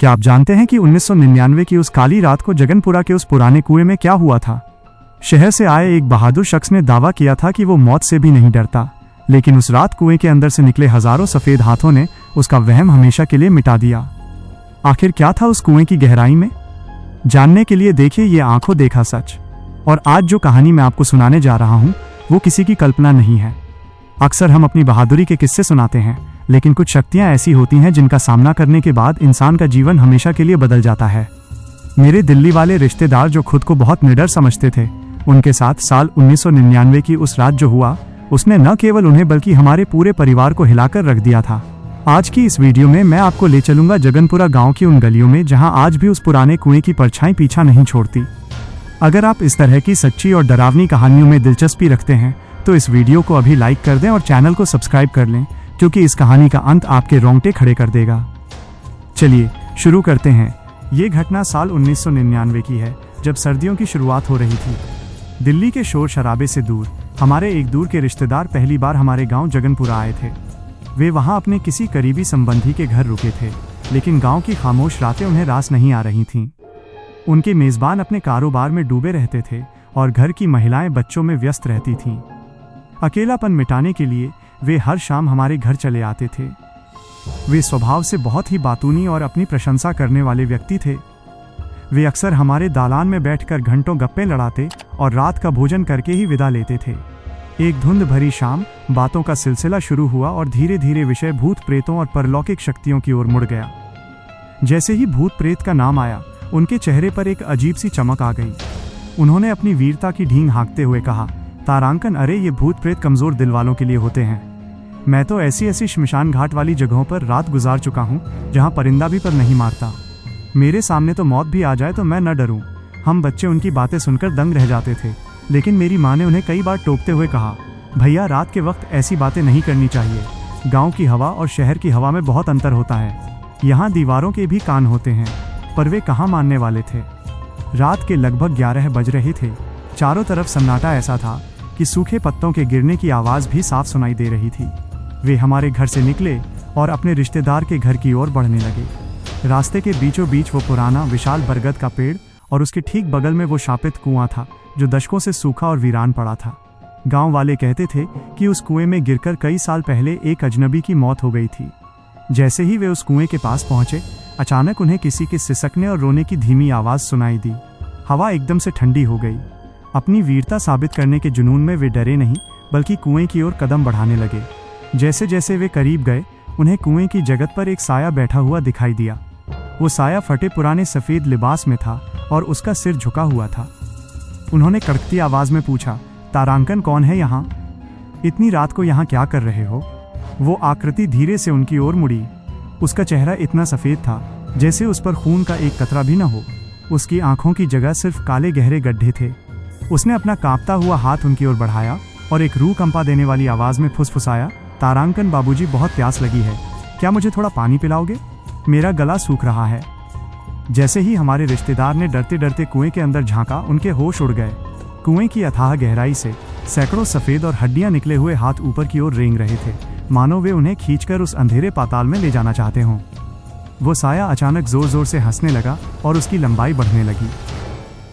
क्या आप जानते हैं कि 1999 की उस काली रात को जगनपुरा के उस पुराने कुएं में क्या हुआ था? शहर से आए एक बहादुर शख्स ने दावा किया था कि वो मौत से भी नहीं डरता, लेकिन उस रात कुएं के अंदर से निकले हजारों सफेद हाथों ने उसका वहम हमेशा के लिए मिटा दिया। आखिर क्या था उस कुएं की गहराई में? जानने के लिए देखिए ये आंखों देखा सच। और आज जो कहानी मैं आपको सुनाने जा रहा हूं वो किसी की कल्पना नहीं है। अक्सर हम अपनी बहादुरी के किस्से सुनाते हैं, लेकिन कुछ शक्तियां ऐसी होती हैं जिनका सामना करने के बाद इंसान का जीवन हमेशा के लिए बदल जाता है। मेरे दिल्ली वाले रिश्तेदार जो खुद को बहुत निडर समझते थे, उनके साथ साल 1999 की उस रात जो हुआ, उसने न केवल उन्हें बल्कि हमारे पूरे परिवार को हिलाकर रख दिया था। आज की इस वीडियो में मैं आपको ले चलूंगा जगनपुरा गांव की उन गलियों में जहां आज भी उस पुराने कुएं की परछाई पीछा नहीं छोड़ती। अगर आप इस तरह की सच्ची और डरावनी कहानियों में दिलचस्पी रखते हैं तो इस वीडियो को अभी लाइक कर दें और चैनल को सब्सक्राइब कर लें, क्योंकि इस कहानी का अंत आपके रोंगटे खड़े कर देगा। चलिए शुरू करते हैं। ये घटना साल 1999 की है, जब सर्दियों की शुरुआत हो रही थी। दिल्ली के शोर शराबे से दूर हमारे एक दूर के रिश्तेदार पहली बार हमारे गांव जगनपुरा आए थे। वे वहां अपने किसी करीबी संबंधी के घर रुके थे, लेकिन गांव की खामोश रातें उन्हें रास नहीं आ रही थीं। उनके मेजबान अपने कारोबार में डूबे रहते थे और घर की महिलाएं बच्चों में व्यस्त रहती थीं। अकेलापन मिटाने के लिए वे हर शाम हमारे घर चले आते थे। वे स्वभाव से बहुत ही बातूनी और अपनी प्रशंसा करने वाले व्यक्ति थे। वे अक्सर हमारे दालान में बैठकर घंटों गप्पे लड़ाते और रात का भोजन करके ही विदा लेते थे। एक धुंध भरी शाम बातों का सिलसिला शुरू हुआ और धीरे धीरे विषय भूत प्रेतों और परलौकिक शक्तियों की ओर मुड़ गया। जैसे ही भूत प्रेत का नाम आया, उनके चेहरे पर एक अजीब सी चमक आ गई। उन्होंने अपनी वीरता की ढींग हाँकते हुए कहा, तारांकन, अरे ये भूत प्रेत कमजोर दिल वालों के लिए होते हैं। मैं तो ऐसी ऐसी श्मशान घाट वाली जगहों पर रात गुजार चुका हूँ जहाँ परिंदा भी पर नहीं मारता। मेरे सामने तो मौत भी आ जाए तो मैं न डरूं। हम बच्चे उनकी बातें सुनकर दंग रह जाते थे, लेकिन मेरी माँ ने उन्हें कई बार टोकते हुए कहा, भैया रात के वक्त ऐसी बातें नहीं करनी चाहिए। गाँव की हवा और शहर की हवा में बहुत अंतर होता है। यहाँ दीवारों के भी कान होते हैं। पर वे कहाँ मानने वाले थे। रात के लगभग 11 बज रहे थे। चारों तरफ सन्नाटा ऐसा था कि सूखे पत्तों के गिरने की आवाज़ भी साफ सुनाई दे रही थी। वे हमारे घर से निकले और अपने रिश्तेदार के घर की ओर बढ़ने लगे। रास्ते के बीचों बीच वो पुराना विशाल बरगद का पेड़ और उसके ठीक बगल में वो शापित कुआं था जो दशकों से सूखा और वीरान पड़ा था। गांव वाले कहते थे कि उस कुएं में गिरकर कई साल पहले एक अजनबी की मौत हो गई थी। जैसे ही वे उस कुएं के पास पहुंचे, अचानक उन्हें किसी के सिसकने और रोने की धीमी आवाज़ सुनाई दी। हवा एकदम से ठंडी हो गई। अपनी वीरता साबित करने के जुनून में वे डरे नहीं, बल्कि कुएं की ओर कदम बढ़ाने लगे। जैसे जैसे वे करीब गए, उन्हें कुएं की जगत पर एक साया बैठा हुआ दिखाई दिया। वो साया फटे पुराने सफ़ेद लिबास में था और उसका सिर झुका हुआ था। उन्होंने कड़कती आवाज़ में पूछा, तारांकन, कौन है यहाँ? इतनी रात को यहाँ क्या कर रहे हो? वो आकृति धीरे से उनकी ओर मुड़ी। उसका चेहरा इतना सफ़ेद था जैसे उस पर खून का एक कतरा भी न हो। उसकी आंखों की जगह सिर्फ काले गहरे गड्ढे थे। उसने अपना कांपता हुआ हाथ उनकी ओर बढ़ाया और एक रूह कंपा देने वाली आवाज़ में फुसफुसाया, तारांकन बाबूजी, बहुत प्यास लगी है, क्या मुझे थोड़ा पानी पिलाओगे? मेरा गला सूख रहा है। जैसे ही हमारे रिश्तेदार ने डरते डरते कुएं के अंदर झांका, उनके होश उड़ गए। कुएं की अथाह गहराई से सैकड़ों सफ़ेद और हड्डियां निकले हुए हाथ ऊपर की ओर रेंग रहे थे, मानो वे उन्हें खींचकर उस अंधेरे पाताल में ले जाना चाहते हों। वो साया अचानक जोर जोर से हंसने लगा और उसकी लंबाई बढ़ने लगी।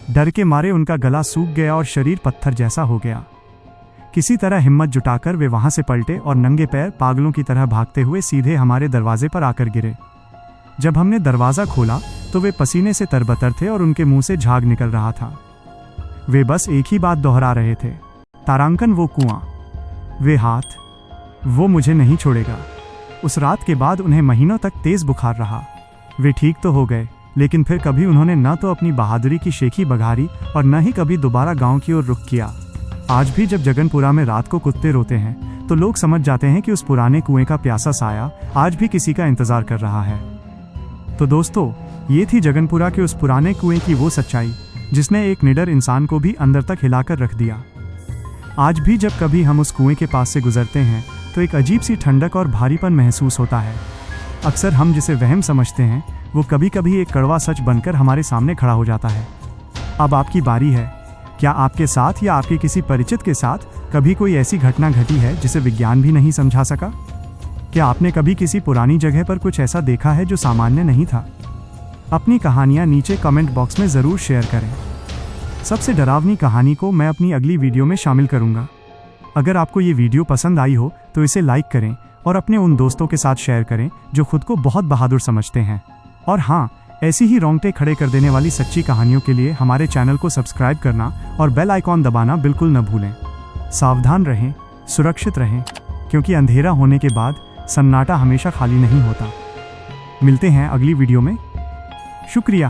डर के मारे उनका गला सूख गया और शरीर पत्थर जैसा हो गया। किसी तरह हिम्मत जुटाकर वे वहां से पलटे और नंगे पैर पागलों की तरह भागते हुए सीधे हमारे दरवाजे पर आकर गिरे। जब हमने दरवाज़ा खोला तो वे पसीने से तरबतर थे और उनके मुंह से झाग निकल रहा था। वे बस एक ही बात दोहरा रहे थे, तारांकन, वो कुआं, वे हाथ, वो मुझे नहीं छोड़ेगा। उस रात के बाद उन्हें महीनों तक तेज बुखार रहा। वे ठीक तो हो गए, लेकिन फिर कभी उन्होंने न तो अपनी बहादुरी की शेखी बघारी और न ही कभी दोबारा गांव की ओर रुख किया। आज भी जब जगनपुरा में रात को कुत्ते रोते हैं तो लोग समझ जाते हैं कि उस पुराने कुएं का प्यासा साया आज भी किसी का इंतजार कर रहा है। तो दोस्तों, ये थी जगनपुरा के उस पुराने कुएं की वो सच्चाई जिसने एक निडर इंसान को भी अंदर तक हिलाकर रख दिया। आज भी जब कभी हम उस कुएं के पास से गुजरते हैं तो एक अजीब सी ठंडक और भारीपन महसूस होता है। अक्सर हम जिसे वहम समझते हैं वो कभी कभी एक कड़वा सच बनकर हमारे सामने खड़ा हो जाता है। अब आपकी बारी है। क्या आपके साथ या आपके किसी परिचित के साथ कभी कोई ऐसी घटना घटी है जिसे विज्ञान भी नहीं समझा सका? क्या आपने कभी किसी पुरानी जगह पर कुछ ऐसा देखा है जो सामान्य नहीं था? अपनी कहानियाँ नीचे कमेंट बॉक्स में ज़रूर शेयर करें। सबसे डरावनी कहानी को मैं अपनी अगली वीडियो में शामिल करूँगा। अगर आपको ये वीडियो पसंद आई हो तो इसे लाइक करें और अपने उन दोस्तों के साथ शेयर करें जो खुद को बहुत बहादुर समझते हैं। और हाँ, ऐसी ही रोंगटे खड़े कर देने वाली सच्ची कहानियों के लिए हमारे चैनल को सब्सक्राइब करना और बेल आइकॉन दबाना बिल्कुल न भूलें। सावधान रहें, सुरक्षित रहें, क्योंकि अंधेरा होने के बाद सन्नाटा हमेशा खाली नहीं होता। मिलते हैं अगली वीडियो में। शुक्रिया।